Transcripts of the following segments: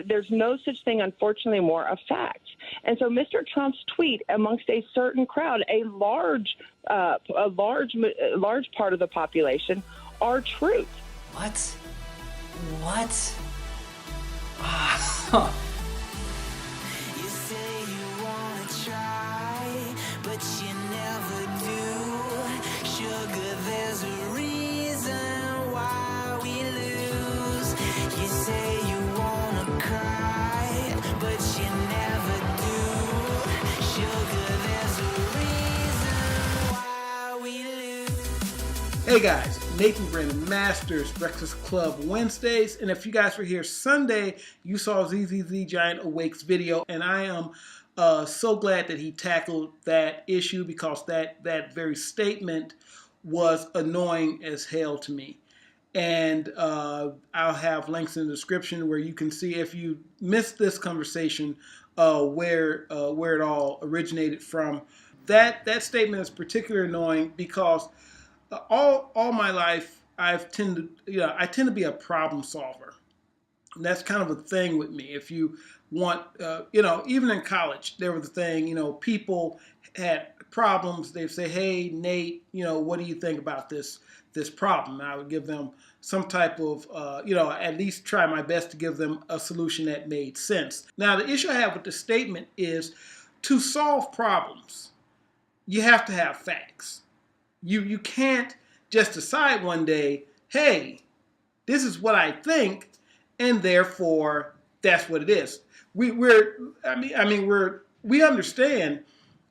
There's no such thing, unfortunately, more a fact. And so Mr. Trump's tweet amongst a certain crowd, a large part of the population, are truth. What? What? You say you wanna try, but you never do. Sugar, there's a reason why we lose. You say you wanna cry, but you never do. Sugar, there's a reason why we lose. Hey guys, Nathan Brandon Masters, Breakfast Club Wednesdays, and if you guys were here Sunday, you saw Zzzgiantawake's video, and I am so glad that he tackled that issue because that very statement was annoying as hell to me. And I'll have links in the description where you can see, if you missed this conversation, where it all originated from. That statement is particularly annoying because all my life I tend to be a problem solver. And that's kind of a thing with me. If you want, even in college, there was a thing, people had problems. They'd say, hey, Nate, what do you think about this problem? And I would give them some type of, at least try my best to give them a solution that made sense. Now, the issue I have with the statement is, to solve problems, you have to have facts. You can't just decide one day, hey, this is what I think, and therefore that's what it is. We understand.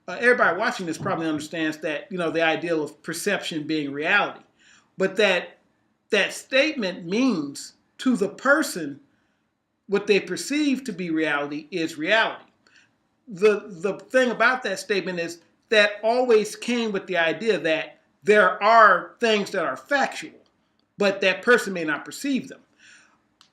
Everybody watching this probably understands that the ideal of perception being reality, but that statement means to the person what they perceive to be reality is reality. The thing about that statement is that always came with the idea that there are things that are factual, but that person may not perceive them.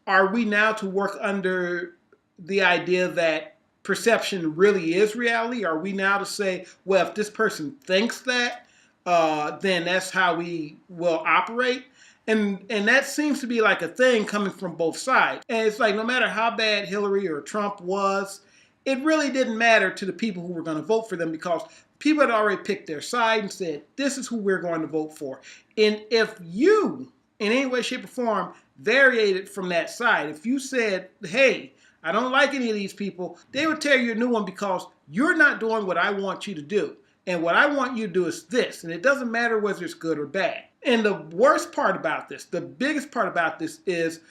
Are we now to work under the idea that perception really is reality? Are we now to say, well, if this person thinks that, then that's how we will operate? And that seems to be like a thing coming from both sides. And it's like, no matter how bad Hillary or Trump was, it really didn't matter to the people who were going to vote for them, because people had already picked their side and said, this is who we're going to vote for. And if you, in any way, shape, or form, variated from that side, if you said, hey, I don't like any of these people, they would tear you a new one because you're not doing what I want you to do. And what I want you to do is this. And it doesn't matter whether it's good or bad. And the worst part about this, the biggest part about this is,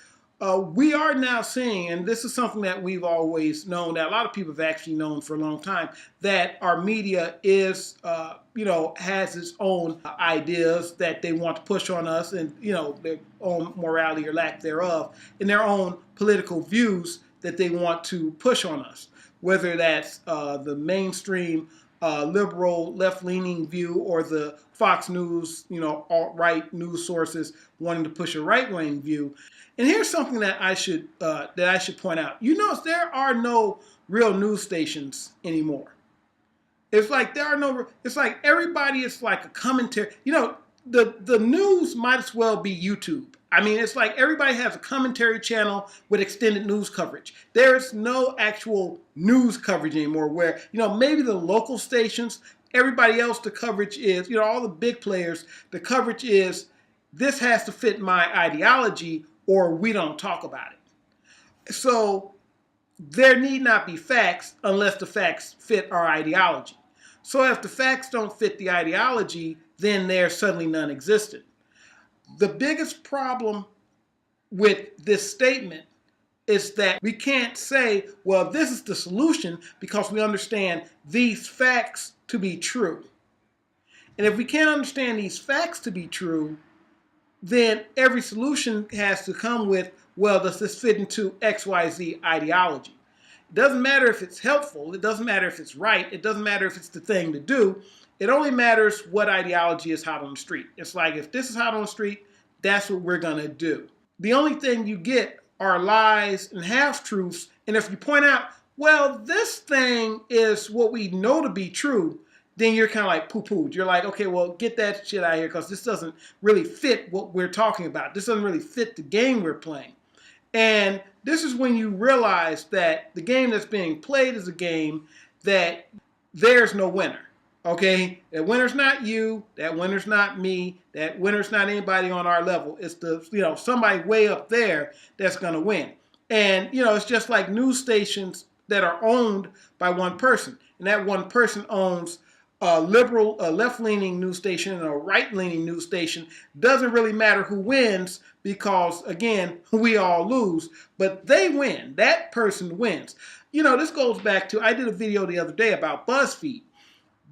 we are now seeing, and this is something that we've always known, that a lot of people have actually known for a long time, that our media is, has its own ideas that they want to push on us, and, their own morality or lack thereof, and their own political views that they want to push on us, whether that's the mainstream liberal, left-leaning view, or the Fox News, alt-right news sources wanting to push a right-wing view. And here's something that I should point out. You notice there are no real news stations anymore. It's like it's like everybody is like a commentary. The news might as well be YouTube. I mean, it's like everybody has a commentary channel with extended news coverage. There's no actual news coverage anymore where, maybe the local stations, everybody else, the coverage is, all the big players, the coverage is, this has to fit my ideology or we don't talk about it. So there need not be facts unless the facts fit our ideology. So if the facts don't fit the ideology, then they're suddenly non-existent. The biggest problem with this statement is that we can't say, well, this is the solution, because we understand these facts to be true. And if we can't understand these facts to be true, then every solution has to come with, well, does this fit into XYZ ideology? It doesn't matter if it's helpful. It doesn't matter if it's right. It doesn't matter if it's the thing to do. It only matters what ideology is hot on the street. It's like, if this is hot on the street, that's what we're going to do. The only thing you get are lies and half-truths. And if you point out, well, this thing is what we know to be true, then you're kind of like poo-pooed. You're like, okay, well, get that shit out of here, because this doesn't really fit what we're talking about. This doesn't really fit the game we're playing. And This is when you realize that the game that's being played is a game that there's no winner. Okay? That winner's not you, that winner's not me, that winner's not anybody on our level. It's somebody way up there that's going to win. And, it's just like news stations that are owned by one person. And that one person owns a left-leaning news station and a right-leaning news station. Doesn't really matter who wins because, again, we all lose. But they win. That person wins. This goes back to, I did a video the other day about BuzzFeed.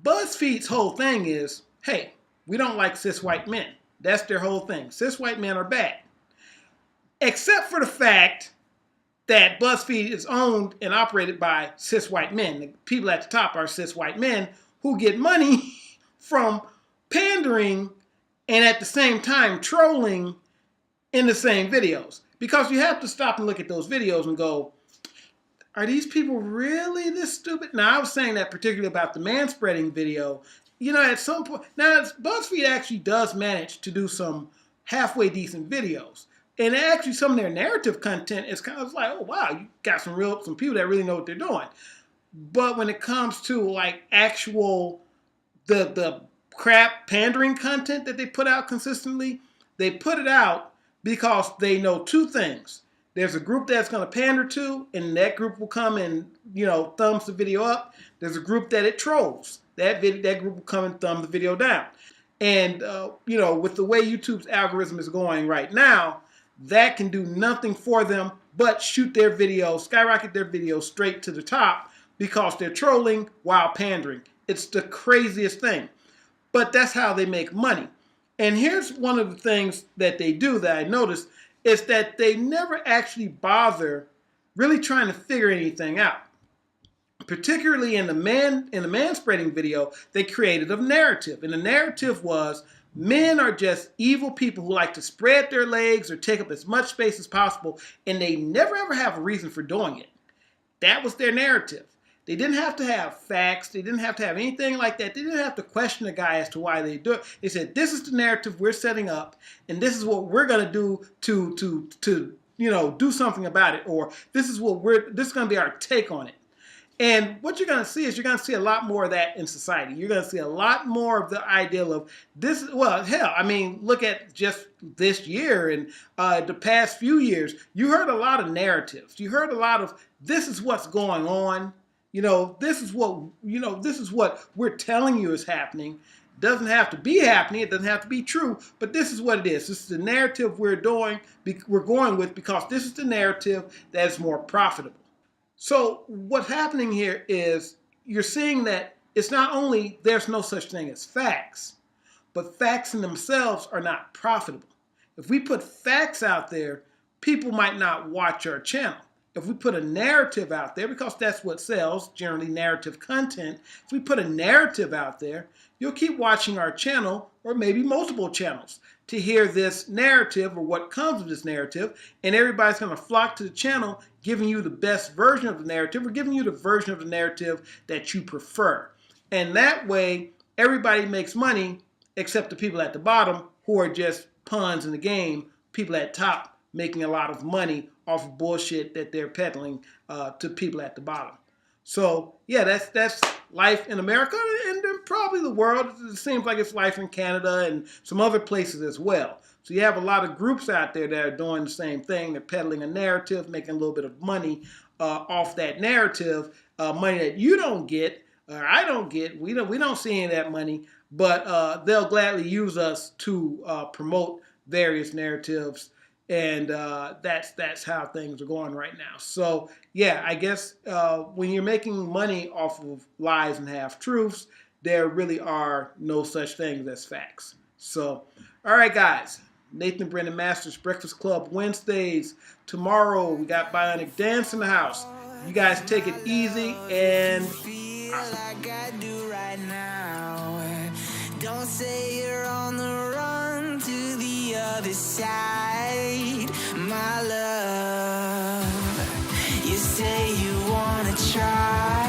BuzzFeed's whole thing is, hey, we don't like cis white men. That's their whole thing. Cis white men are bad. Except for the fact that BuzzFeed is owned and operated by cis white men. The people at the top are cis white men who get money from pandering and at the same time trolling in the same videos. Because you have to stop and look at those videos and go, are these people really this stupid? Now, I was saying that particularly about the manspreading video. At some point, now BuzzFeed actually does manage to do some halfway decent videos. And actually some of their narrative content is kind of like, oh, wow, you got some people that really know what they're doing. But when it comes to like actual, the crap pandering content that they put out consistently, they put it out because they know two things. There's a group that's going to pander to, and that group will come and, thumbs the video up. There's a group that it trolls. That group will come and thumb the video down. And, with the way YouTube's algorithm is going right now, that can do nothing for them but skyrocket their videos straight to the top because they're trolling while pandering. It's the craziest thing. But that's how they make money. And here's one of the things that they do that I noticed is that they never actually bother really trying to figure anything out. Particularly in the manspreading video, they created a narrative. And the narrative was, men are just evil people who like to spread their legs or take up as much space as possible, and they never ever have a reason for doing it. That was their narrative. They didn't have to have facts. They didn't have to have anything like that. They didn't have to question the guy as to why they do it. They said, this is the narrative we're setting up, and this is what we're going to do to do something about it, or this is going to be our take on it. And what you're going to see is you're going to see a lot more of that in society. You're going to see a lot more of the ideal of this. Well, hell, look at just this year and the past few years. You heard a lot of narratives. You heard a lot of this is what's going on. This is what we're telling you is happening. It doesn't have to be happening. It doesn't have to be true. But this is what it is. This is the narrative we're going with because this is the narrative that is more profitable. So what's happening here is you're seeing that it's not only there's no such thing as facts, but facts in themselves are not profitable. If we put facts out there, people might not watch our channel. If we put a narrative out there, because that's what sells, generally narrative content, if we put a narrative out there, you'll keep watching our channel or maybe multiple channels to hear this narrative or what comes of this narrative, and everybody's going to flock to the channel giving you the best version of the narrative or giving you the version of the narrative that you prefer. And that way, everybody makes money except the people at the bottom who are just pawns in the game, people at top making a lot of money off of bullshit that they're peddling to people at the bottom. So, yeah, that's life in America and probably the world. It seems like it's life in Canada and some other places as well. So you have a lot of groups out there that are doing the same thing. They're peddling a narrative, making a little bit of money off that narrative, money that you don't get or I don't get. We don't see any of that money, but they'll gladly use us to promote various narratives. And that's how things are going right now. So, yeah, I guess when you're making money off of lies and half-truths, there really are no such things as facts. So, all right, guys. Nathyn Brennan Masters Breakfast Club Wednesdays. Tomorrow, we got Bionic Dance in the house. You guys take it easy and... like I do right now. Don't say you're on the run to the other side, my love. You say you wanna try.